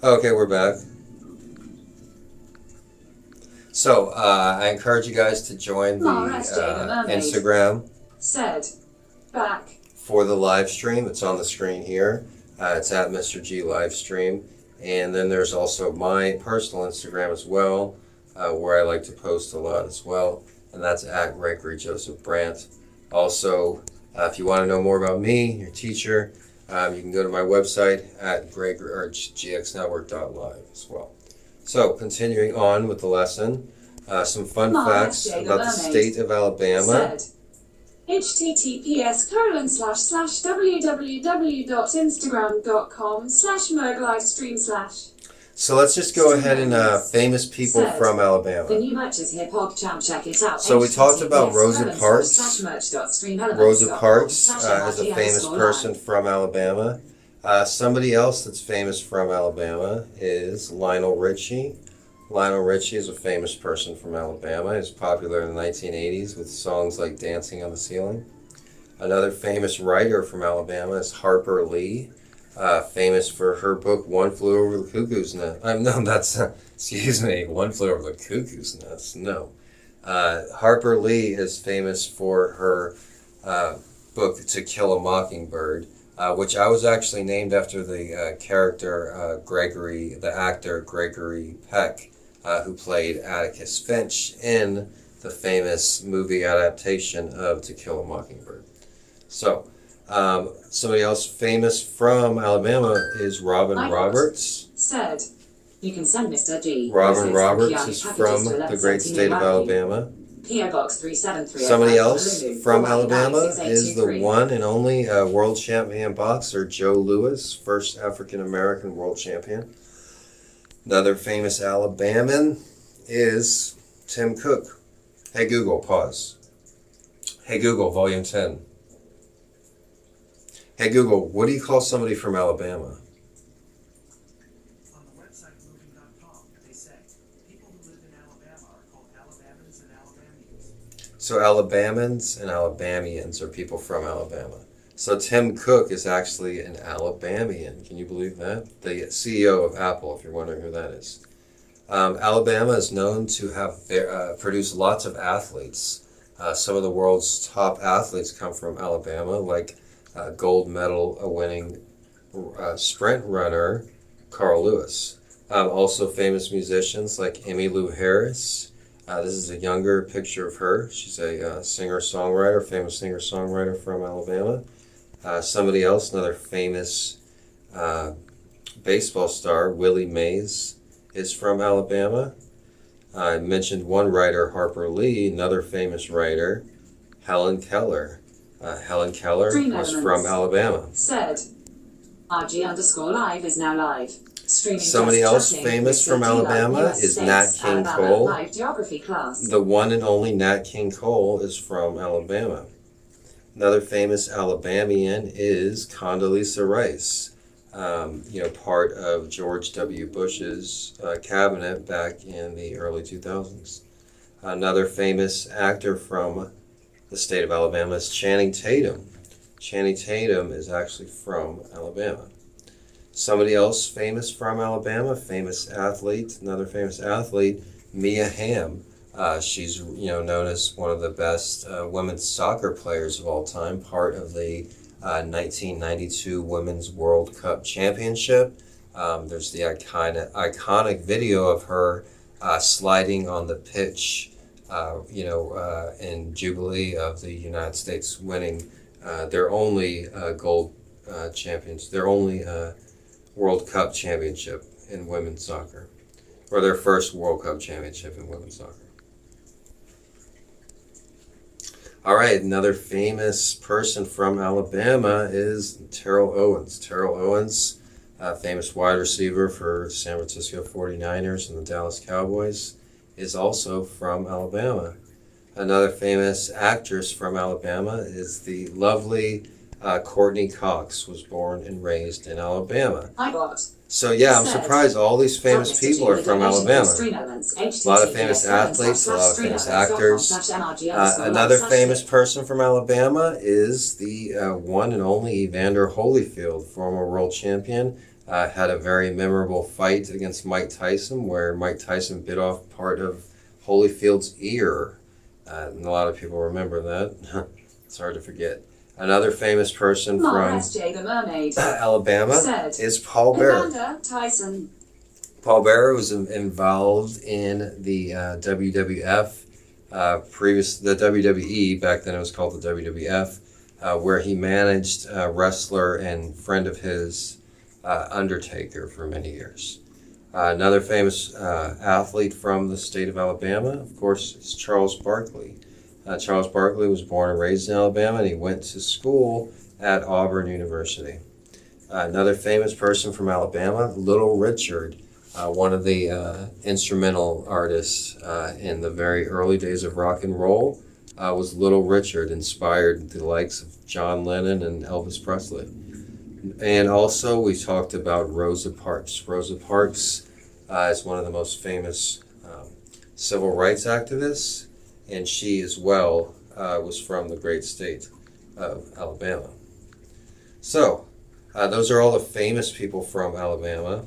Okay, we're back. So, I encourage you guys to join the Instagram for the live stream. It's on the screen here. It's at Mr.G live stream. And then there's also my personal Instagram as well, where I like to post a lot as well. And that's at Gregory Joseph Brandt. Also, if you want to know more about me, your teacher, you can go to my website at gxnetwork.live as well. So, continuing on with the lesson, some fun facts about the state of Alabama. https://www.instagram.com/merglivestream/. So let's just go ahead and famous people from Alabama. The new merch is here, PogChamp, check it out. So we talked about Rosa Parks. Rosa Parks is a famous person from Alabama. Somebody else that's famous from Alabama is Lionel Richie. Lionel Richie is a famous person from Alabama. He was popular in the 1980s with songs like Dancing on the Ceiling. Another famous writer from Alabama is Harper Lee. Famous for her book One Flew Over the Cuckoo's Nest. One Flew Over the Cuckoo's Nest. No. Harper Lee is famous for her book To Kill a Mockingbird, which I was actually named after the character Gregory, the actor Gregory Peck, who played Atticus Finch in the famous movie adaptation of To Kill a Mockingbird. So, somebody else famous from Alabama is Robin Roberts. You can send Mr.G. Robin Roberts is from the great state of Alabama. PO Box 373. Somebody else from Alabama is the one and only world champion boxer Joe Louis, first African-American world champion. Another famous Alabamian is Tim Cook. Hey Google, pause. Hey Google, volume 10. Hey Google, what do you call somebody from Alabama? On the website moving.com, they say people who live in Alabama are called Alabamans and Alabamians. So Alabamans and Alabamians are people from Alabama. So Tim Cook is actually an Alabamian. Can you believe that? The CEO of Apple, if you're wondering who that is. Alabama is known to have produced lots of athletes. Some of the world's top athletes come from Alabama, like gold medal winning sprint runner Carl Lewis. Also famous musicians like Emmylou Harris. This is a younger picture of her. She's a singer-songwriter, famous singer-songwriter from Alabama. Somebody else, another famous baseball star, Willie Mays, is from Alabama. I mentioned one writer, Harper Lee, another famous writer, Helen Keller. Helen Keller was from Alabama. RG_live is now live. Somebody else famous from Alabama is Nat King Cole. The one and only Nat King Cole is from Alabama. Another famous Alabamian is Condoleezza Rice, part of George W. Bush's cabinet back in the early 2000s. Another famous actor from the state of Alabama is Channing Tatum. Channing Tatum is actually from Alabama. Somebody else famous from Alabama, famous athlete, another famous athlete, Mia Hamm. She's known as one of the best women's soccer players of all time, part of the 1992 Women's World Cup Championship. There's the iconic video of her sliding on the pitch, in Jubilee of the United States winning their only their only World Cup championship in women's soccer, or their first World Cup championship in women's soccer. All right, another famous person from Alabama is Terrell Owens. Terrell Owens, famous wide receiver for San Francisco 49ers and the Dallas Cowboys, is also from Alabama. Another famous actress from Alabama is the lovely Courtney Cox, was born and raised in Alabama. So yeah, I'm surprised all these famous people are from Alabama. A lot of famous athletes, a lot of famous actors. Another famous person from Alabama is the one and only Evander Holyfield, former world champion. had a very memorable fight against Mike Tyson, where Mike Tyson bit off part of Holyfield's ear. And a lot of people remember that. It's hard to forget. Another famous person from S.J. the Mermaid Alabama said, is Paul Bearer. Amanda Tyson. Paul Bearer was involved in the WWF, the WWE, back then it was called the WWF, where he managed a wrestler and friend of his, Undertaker, for many years. Another famous athlete from the state of Alabama, of course, is Charles Barkley. Charles Barkley was born and raised in Alabama, and he went to school at Auburn University. Another famous person from Alabama, Little Richard, one of the instrumental artists in the very early days of rock and roll, was Little Richard, inspired the likes of John Lennon and Elvis Presley. And also we talked about Rosa Parks. Rosa Parks is one of the most famous civil rights activists, and she as well was from the great state of Alabama. So those are all the famous people from Alabama.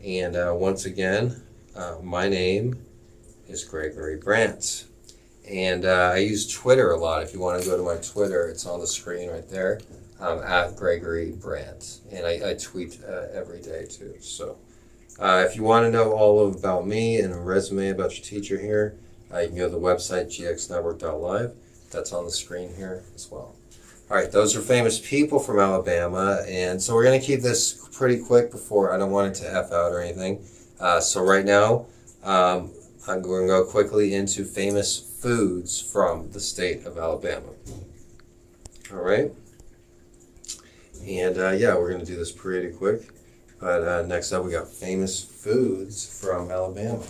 And once again, my name is Gregory Brandt. And I use Twitter a lot. If you want to go to my Twitter, it's on the screen right there, at Gregory Brandt. And I tweet every day too. So if you want to know all about me and a resume about your teacher here, you can go to the website gxnetwork.live. That's on the screen here as well. All right, those are famous people from Alabama, and so we're going to keep this pretty quick before, I don't want it to F out or anything. So right now, I'm going to go quickly into famous foods from the state of Alabama. All right? And yeah, we're going to do this pretty quick. But next up, we got famous foods from Alabama.